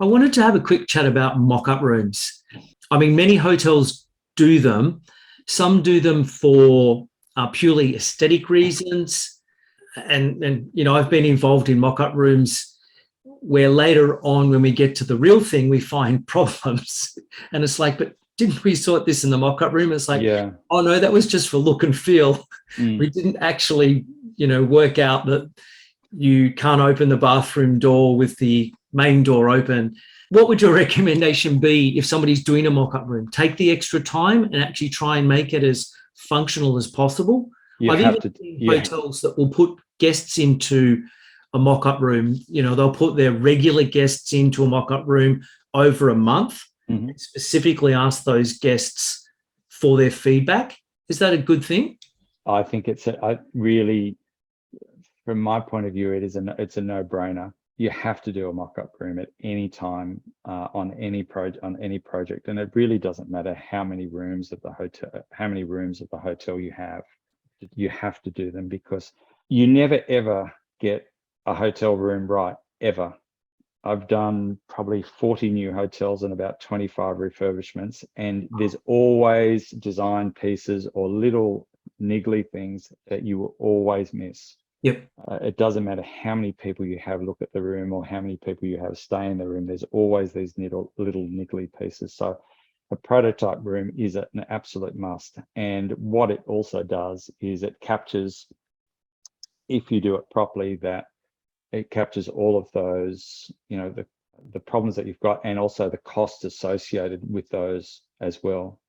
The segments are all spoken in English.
I wanted to have a quick chat about mock-up rooms. I mean, many hotels do them. Some do them for purely aesthetic reasons. And I've been involved in mock-up rooms where later on, when we get to the real thing, we find problems. And it's like, but didn't we sort this in the mock-up room? It's like, Yeah. oh no, that was just for look and feel. We Mm. didn't actually, work out that you can't open the bathroom door with the main door open. What would your recommendation be if somebody's doing a mock-up room? Take the extra time and actually try and make it as functional as possible. You I've have even to, seen yeah, hotels that will put guests into a mock-up room. They'll put their regular guests into a mock-up room over a month mhm. and specifically ask those guests for their feedback. Is that a good thing? I think I really, from my point of view, it's a no-brainer. You have to do a mock-up room at any time on any project, and it really doesn't matter how many rooms of the hotel you have. You have to do them because you never ever get a hotel room right ever. I've done probably 40 new hotels and about 25 refurbishments, and there's always design pieces or little niggly things that you will always miss. Yep. It doesn't matter how many people you have look at the room or how many people you have stay in the room. There's always these little niggly pieces. So a prototype room is an absolute must. And what it also does is it captures, if you do it properly, that it captures all of those, the problems that you've got and also the costs associated with those as well.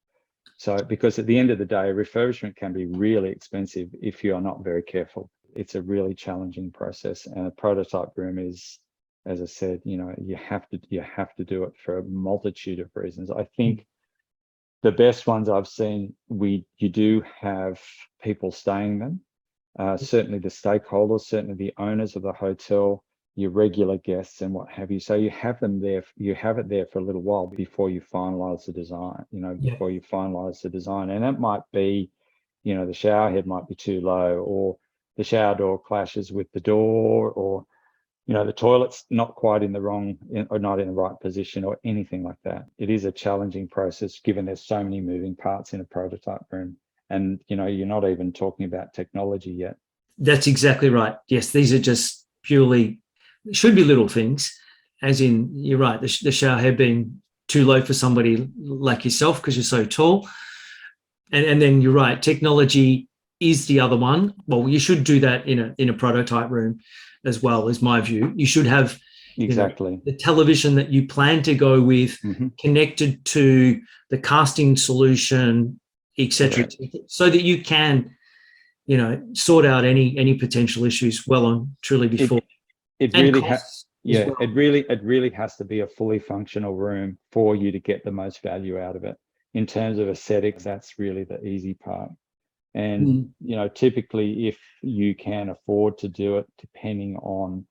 So, because at the end of the day, refurbishment can be really expensive if you are not very careful. It's a really challenging process, and a prototype room is, as I said, you have to do it for a multitude of reasons. I think the best ones I've seen, you do have people staying in them. Certainly the stakeholders, certainly the owners of the hotel, your regular guests and what have you. So you have them there, you have it there for a little while before you finalize the design, Yeah. before you finalize the design. And it might be, the shower head might be too low, or the shower door clashes with the door, or, the toilet's not quite or not in the right position, or anything like that. It is a challenging process given there's so many moving parts in a prototype room. And, you're not even talking about technology yet. That's exactly right. Yes, these are just purely, should be little things, as in, you're right, the shower head being too low for somebody like yourself because you're so tall. And then you're right, technology is the other one. Well, you should do that in a prototype room as well, is my view. You should have, Exactly. the television that you plan to go with Hmm. connected to the casting solution, etc., Correct. so that you can sort out any potential issues well and truly before, It it and really costs as yeah, well. it really has to be a fully functional room for you to get the most value out of it. In terms of aesthetics, that's really the easy part. And Mm. typically, if you can afford to do it, depending on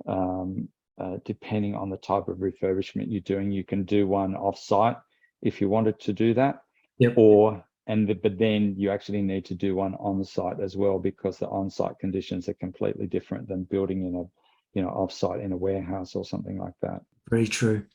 the type of refurbishment you're doing, you can do one off-site if you wanted to do that, Yep. but then you actually need to do one on site as well, because the on-site conditions are completely different than building in a, off-site in a warehouse or something like that. Very true.